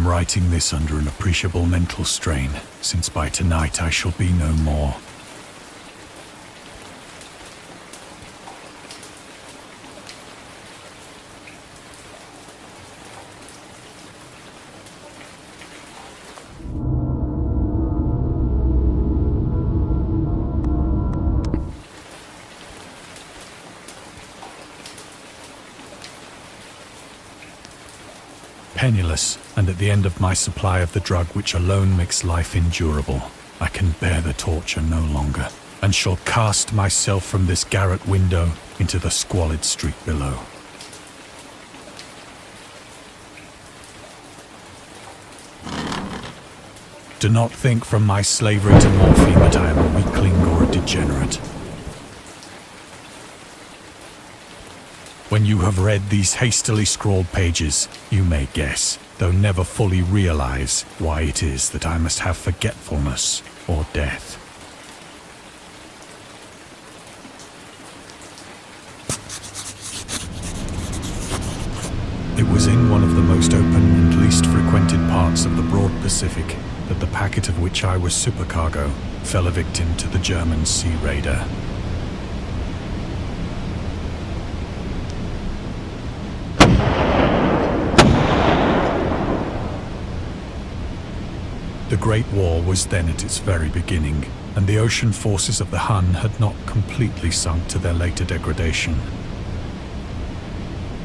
am writing this under an appreciable mental strain, since by tonight I shall be no more. Penniless, and at the end of my supply of the drug which alone makes life endurable, I can bear the torture no longer, and shall cast myself from this garret window into the squalid street below. Do not think from my slavery to morphine that I am a weakling or a degenerate. When you have read these hastily scrawled pages, you may guess, though never fully realize, why it is that I must have forgetfulness or death. It was in one of the most open and least frequented parts of the broad Pacific that the packet of which I was supercargo fell a victim to the German sea raider. The Great War was then at its very beginning, and the ocean forces of the Hun had not completely sunk to their later degradation.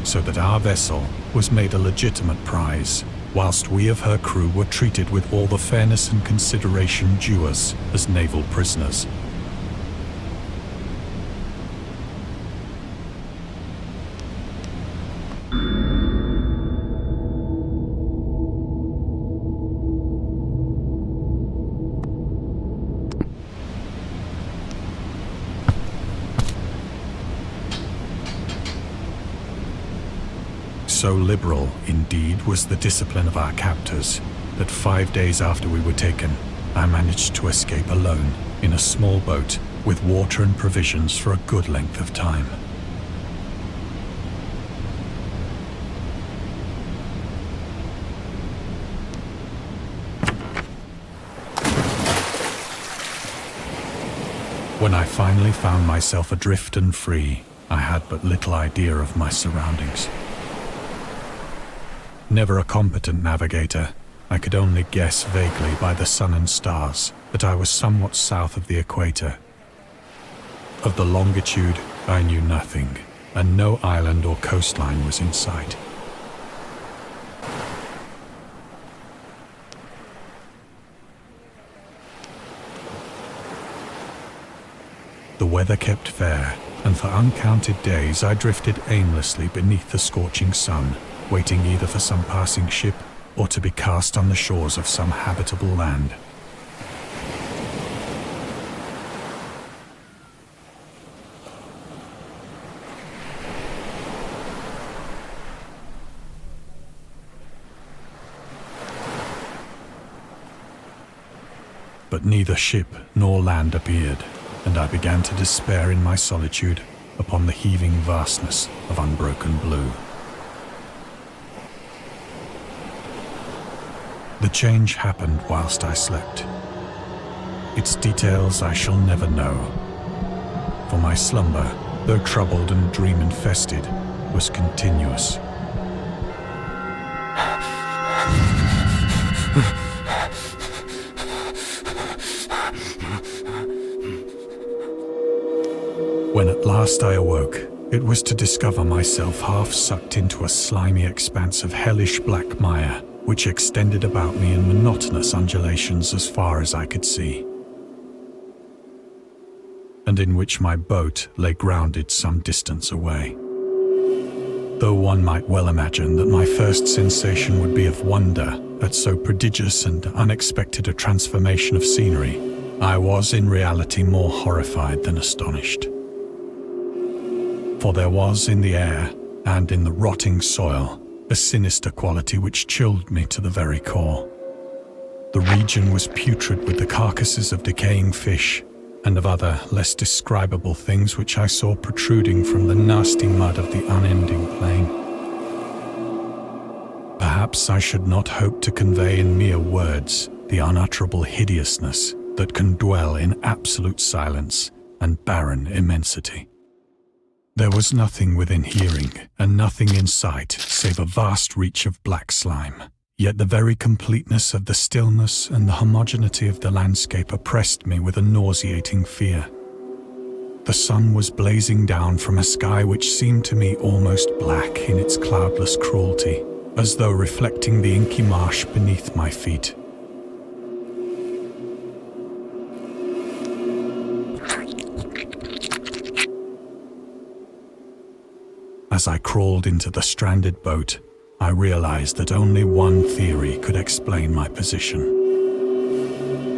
So that our vessel was made a legitimate prize, whilst we of her crew were treated with all the fairness and consideration due us as naval prisoners. So liberal, indeed, was the discipline of our captors, that 5 days after we were taken, I managed to escape alone, in a small boat, with water and provisions for a good length of time. When I finally found myself adrift and free, I had but little idea of my surroundings. Never a competent navigator, I could only guess vaguely by the sun and stars that I was somewhat south of the equator. Of the longitude, I knew nothing, and no island or coastline was in sight. The weather kept fair, and for uncounted days I drifted aimlessly beneath the scorching sun, waiting either for some passing ship or to be cast on the shores of some habitable land. But neither ship nor land appeared, and I began to despair in my solitude upon the heaving vastness of unbroken blue. The change happened whilst I slept. Its details I shall never know, for my slumber, though troubled and dream-infested, was continuous. When at last I awoke, it was to discover myself half sucked into a slimy expanse of hellish black mire, which extended about me in monotonous undulations as far as I could see, and in which my boat lay grounded some distance away. Though one might well imagine that my first sensation would be of wonder at so prodigious and unexpected a transformation of scenery, I was in reality more horrified than astonished. For there was in the air, and in the rotting soil, a sinister quality which chilled me to the very core. The region was putrid with the carcasses of decaying fish, and of other less describable things which I saw protruding from the nasty mud of the unending plain. Perhaps Perhaps I should not hope to convey in mere words the unutterable hideousness that can dwell in absolute silence and barren immensity. There was nothing within hearing and nothing in sight save a vast reach of black slime. Yet the very completeness of the stillness and the homogeneity of the landscape oppressed me with a nauseating fear. The sun was blazing down from a sky which seemed to me almost black in its cloudless cruelty, as though reflecting the inky marsh beneath my feet. As I crawled into the stranded boat, I realized that only one theory could explain my position.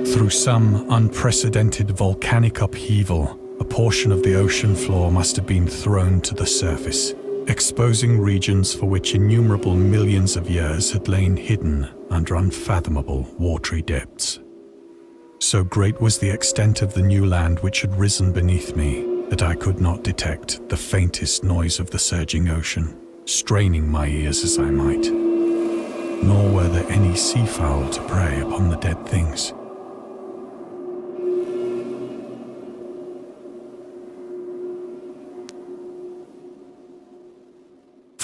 Through some unprecedented volcanic upheaval, a portion of the ocean floor must have been thrown to the surface, exposing regions for which innumerable millions of years had lain hidden under unfathomable watery depths. So great was the extent of the new land which had risen beneath me that I could not detect the faintest noise of the surging ocean, straining my ears as I might. Nor were there any seafowl to prey upon the dead things.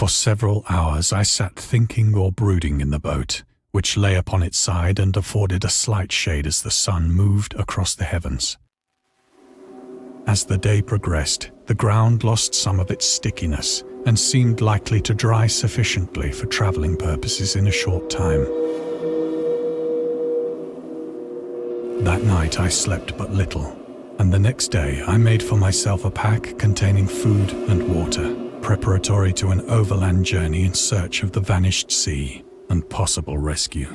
For several hours I sat thinking or brooding in the boat, which lay upon its side and afforded a slight shade as the sun moved across the heavens. As the day progressed, the ground lost some of its stickiness and seemed likely to dry sufficiently for traveling purposes in a short time. That night I slept but little, and the next day I made for myself a pack containing food and water, preparatory to an overland journey in search of the vanished sea and possible rescue.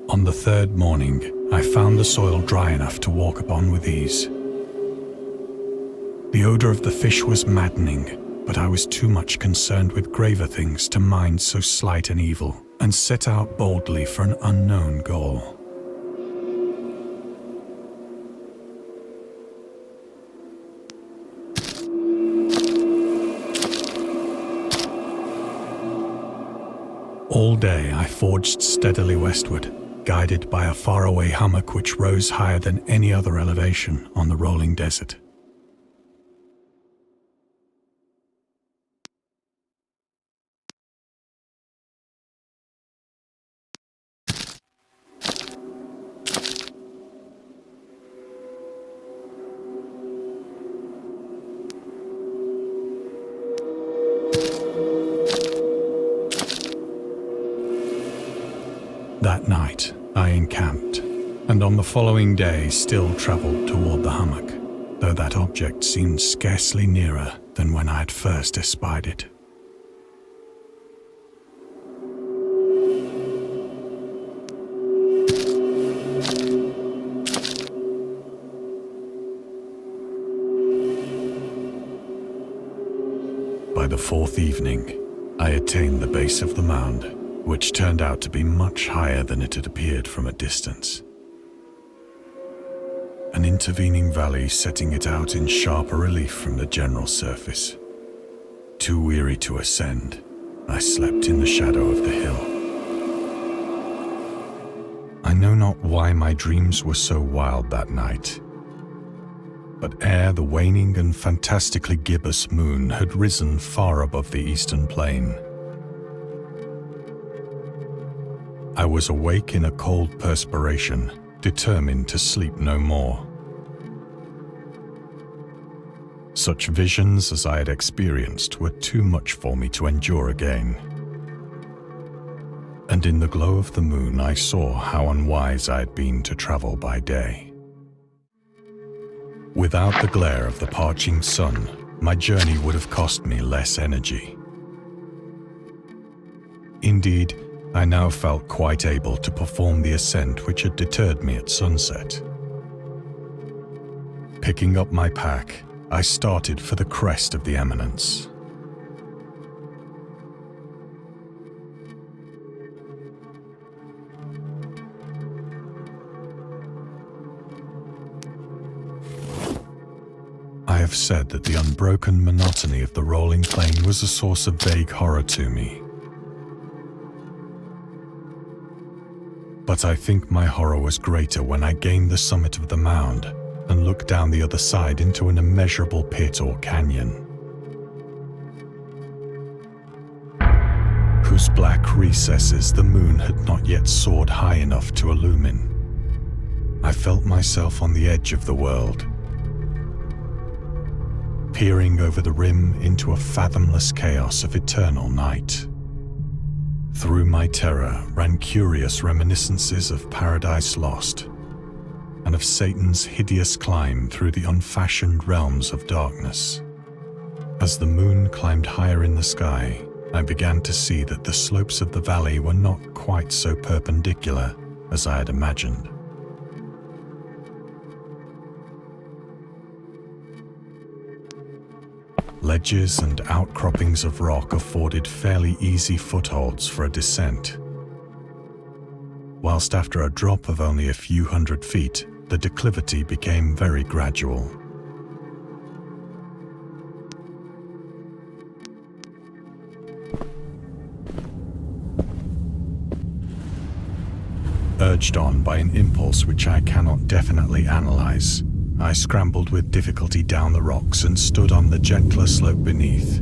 On the third morning, I found the soil dry enough to walk upon with ease. The odor of the fish was maddening, but I was too much concerned with graver things to mind so slight an evil, and set out boldly for an unknown goal. All day I forged steadily westward, guided by a faraway hummock which rose higher than any other elevation on the rolling desert. That night, I encamped, and on the following day still travelled toward the hummock, though that object seemed scarcely nearer than when I had first espied it. By the fourth evening, I attained the base of the mound, which turned out to be much higher than it had appeared from a distance. An intervening valley setting it out in sharper relief from the general surface. Too weary to ascend, I slept in the shadow of the hill. I know not why my dreams were so wild that night, but ere the waning and fantastically gibbous moon had risen far above the eastern plain, I was awake in a cold perspiration, determined to sleep no more. Such visions as I had experienced were too much for me to endure again. And in the glow of the moon I saw how unwise I had been to travel by day. Without the glare of the parching sun, my journey would have cost me less energy. Indeed, I now felt quite able to perform the ascent which had deterred me at sunset. Picking up my pack, I started for the crest of the eminence. have said that the unbroken monotony of the rolling plain was a source of vague horror to me. But I think my horror was greater when I gained the summit of the mound and looked down the other side into an immeasurable pit or canyon, whose black recesses the moon had not yet soared high enough to illumine. I felt myself on the edge of the world, peering over the rim into a fathomless chaos of eternal night. Through my terror ran curious reminiscences of Paradise Lost and of Satan's hideous climb through the unfashioned realms of darkness. As the moon climbed higher in the sky, I began to see that the slopes of the valley were not quite so perpendicular as I had imagined. Ledges and outcroppings of rock afforded fairly easy footholds for a descent, whilst after a drop of only a few hundred feet, the declivity became very gradual. Urged on by an impulse which I cannot definitely analyze, I scrambled with difficulty down the rocks and stood on the gentler slope beneath,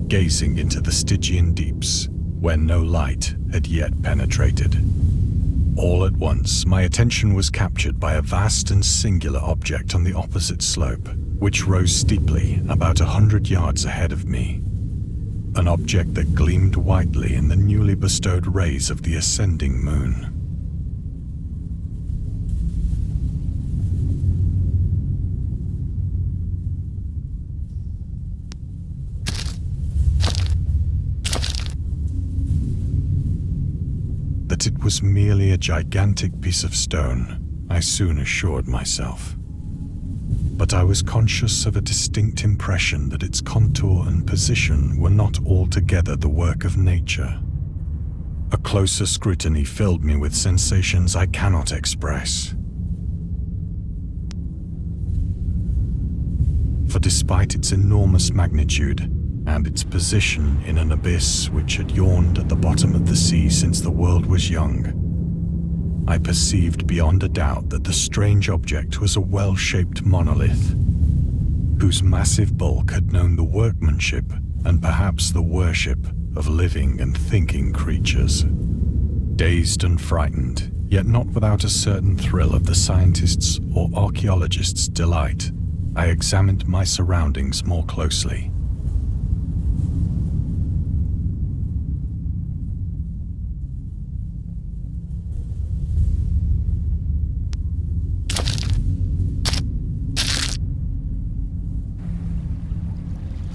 gazing into the Stygian deeps where no light had yet penetrated. All at once, my attention was captured by a vast and singular object on the opposite slope, which rose steeply about 100 yards ahead of me. An object that gleamed whitely in the newly bestowed rays of the ascending moon. That it was merely a gigantic piece of stone, I soon assured myself. But I was conscious of a distinct impression that its contour and position were not altogether the work of nature. A closer scrutiny filled me with sensations I cannot express. For despite its enormous magnitude, and its position in an abyss which had yawned at the bottom of the sea since the world was young, I perceived beyond a doubt that the strange object was a well-shaped monolith, whose massive bulk had known the workmanship and perhaps the worship of living and thinking creatures. Dazed and frightened, yet not without a certain thrill of the scientist's or archaeologist's delight, I examined my surroundings more closely.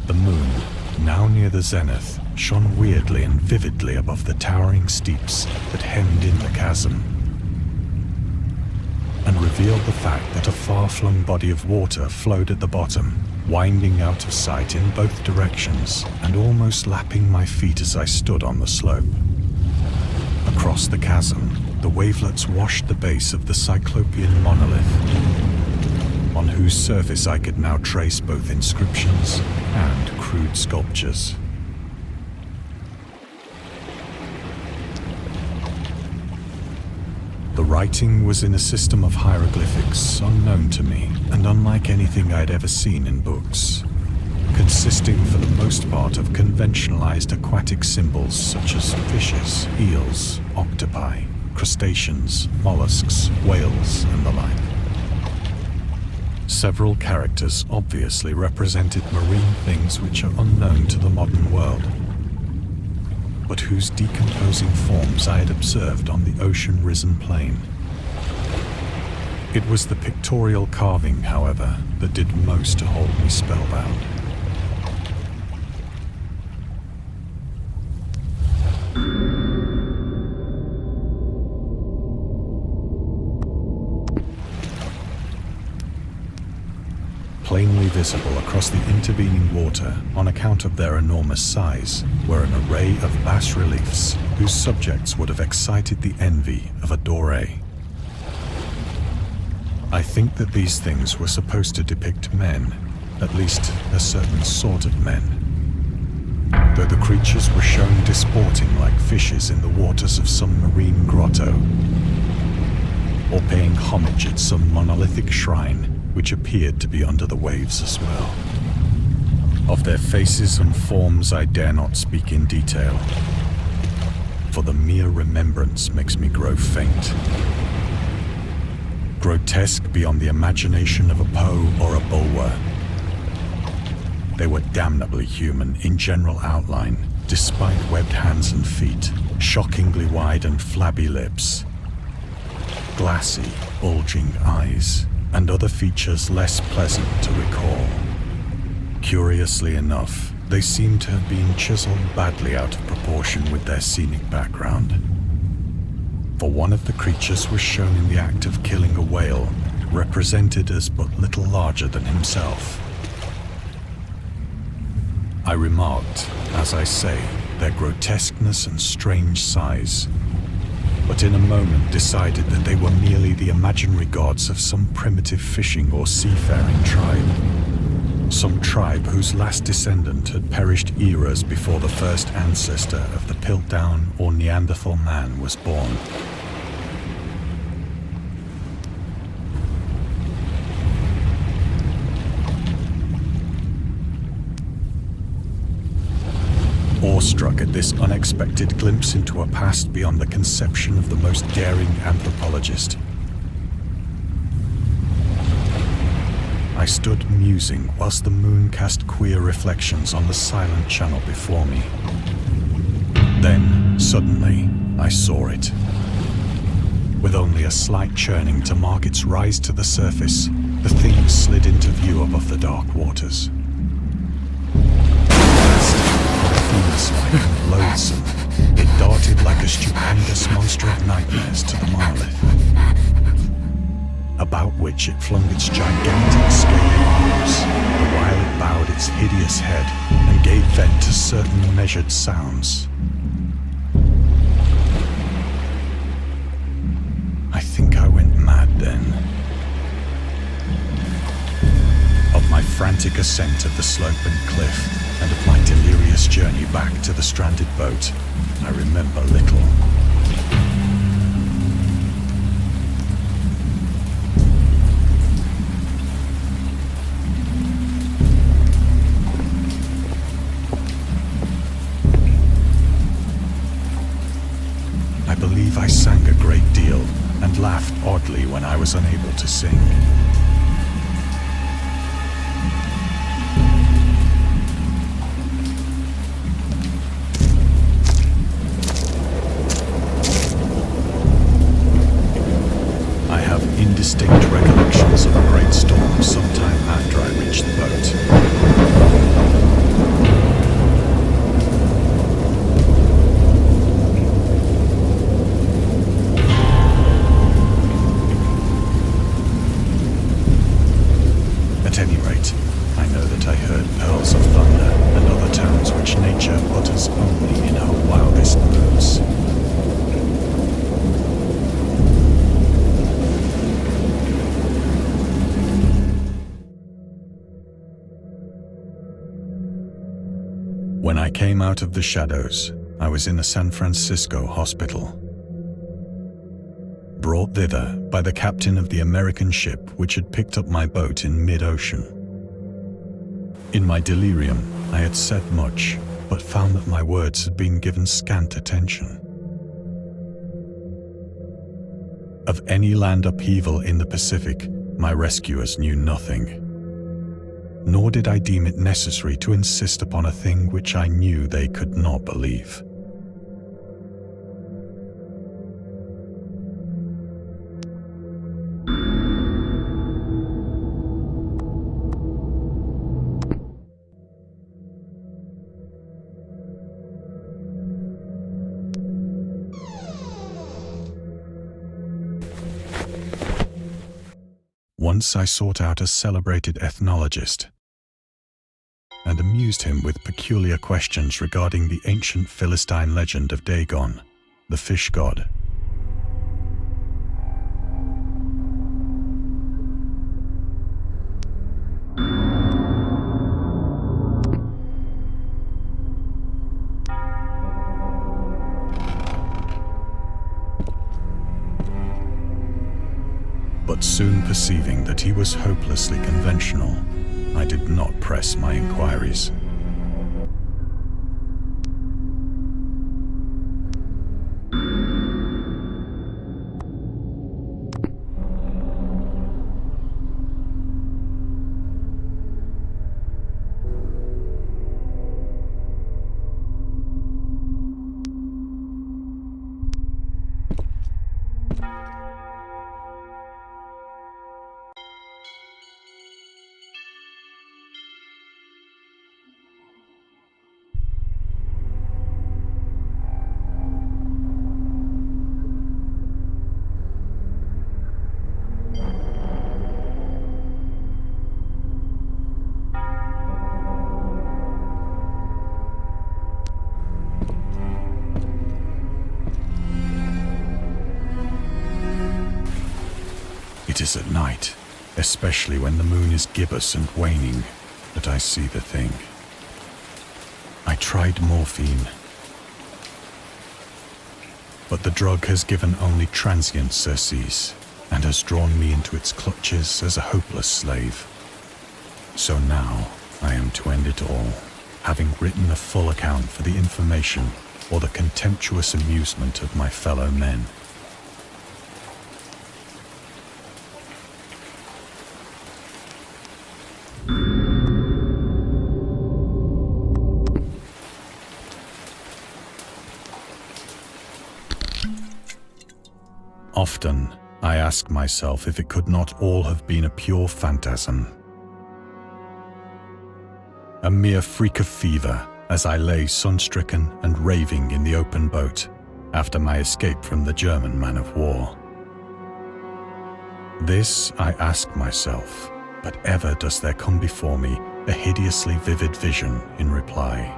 The moon, now near the zenith, shone weirdly and vividly above the towering steeps that hemmed in the chasm, and revealed the fact that a far-flung body of water flowed at the bottom, winding out of sight in both directions and almost lapping my feet as I stood on the slope. Across the chasm, the wavelets washed the base of the Cyclopean monolith, on whose surface I could now trace both inscriptions and crude sculptures. The writing was in a system of hieroglyphics unknown to me and unlike anything I'd ever seen in books, consisting for the most part of conventionalized aquatic symbols such as fishes, eels, octopi, crustaceans, mollusks, whales, and the like. Several characters obviously represented marine things which are unknown to the modern world, but whose decomposing forms I had observed on the ocean-risen plain. It was the pictorial carving, however, that did most to hold me spellbound. Plainly visible across the intervening water on account of their enormous size were an array of bas-reliefs whose subjects would have excited the envy of a Doré. I think that these things were supposed to depict men, at least a certain sort of men. Though the creatures were shown disporting like fishes in the waters of some marine grotto, or paying homage at some monolithic shrine which appeared to be under the waves as well. Of their faces and forms I dare not speak in detail, for the mere remembrance makes me grow faint. Grotesque beyond the imagination of a Poe or a Bulwer. They were damnably human in general outline, despite webbed hands and feet, shockingly wide and flabby lips, glassy, bulging eyes, and other features less pleasant to recall. Curiously enough, they seemed to have been chiseled badly out of proportion with their scenic background. For one of the creatures was shown in the act of killing a whale, represented as but little larger than himself. I remarked, as I say, their grotesqueness and strange size, but in a moment decided that they were merely the imaginary gods of some primitive fishing or seafaring tribe. Some tribe whose last descendant had perished eras before the first ancestor of the Piltdown or Neanderthal man was born. Awestruck at this unexpected glimpse into a past beyond the conception of the most daring anthropologist, I stood musing whilst the moon cast queer reflections on the silent channel before me. Then, suddenly, I saw it. With only a slight churning to mark its rise to the surface, the thing slid into view above the dark waters. Fiend-like and loathsome, it darted like a stupendous monster of nightmares to the monolith, about which it flung its gigantic scaly arms, the while it bowed its hideous head and gave vent to certain measured sounds. I think I went mad then. Of my frantic ascent of the slope and cliff, and of my delirious journey back to the stranded boat, I remember little. I believe I sang a great deal and laughed oddly when I was unable to sing. Indistinct recollections of a great storm sometime after I reached the boat. At any rate, I know that I heard pearls of thunder and other tones which nature utters only in her wildest moods. When I came out of the shadows, I was in a San Francisco hospital, brought thither by the captain of the American ship which had picked up my boat in mid-ocean. In my delirium, I had said much, but found that my words had been given scant attention. Of any land upheaval in the Pacific, my rescuers knew nothing. Nor did I deem it necessary to insist upon a thing which I knew they could not believe. Once I sought out a celebrated ethnologist and amused him with peculiar questions regarding the ancient Philistine legend of Dagon, the fish god. But soon perceiving that he was hopelessly conventional, I did not press my inquiries. It is at night, especially when the moon is gibbous and waning, that I see the thing. I tried morphine, but the drug has given only transient surcease and has drawn me into its clutches as a hopeless slave. So now I am to end it all, having written a full account for the information or the contemptuous amusement of my fellow men. Often, I ask myself if it could not all have been a pure phantasm. A mere freak of fever as I lay sun-stricken and raving in the open boat after my escape from the German man-of-war. This I ask myself, but ever does there come before me a hideously vivid vision in reply.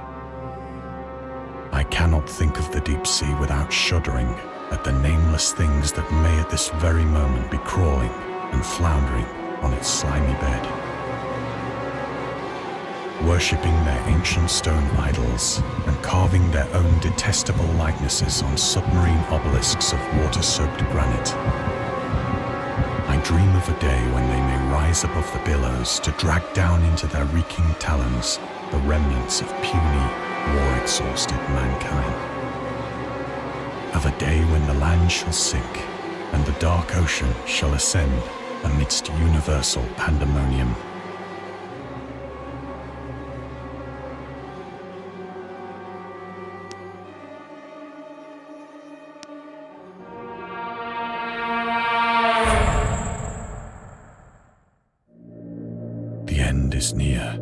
I cannot think of the deep sea without shuddering at the nameless things that may at this very moment be crawling and floundering on its slimy bed, worshipping their ancient stone idols and carving their own detestable likenesses on submarine obelisks of water-soaked granite. I dream of a day when they may rise above the billows to drag down into their reeking talons the remnants of puny, war-exhausted mankind. Of a day when the land shall sink and the dark ocean shall ascend amidst universal pandemonium. The end is near.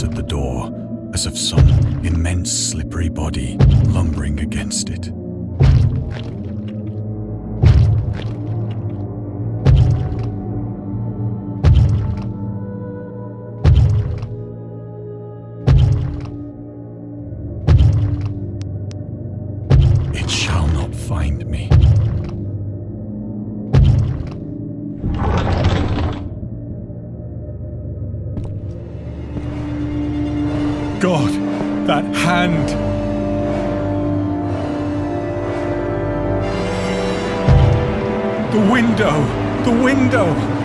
At the door, as of some immense slippery body lumbering against it. It shall not find me. God, that hand! The window! The window!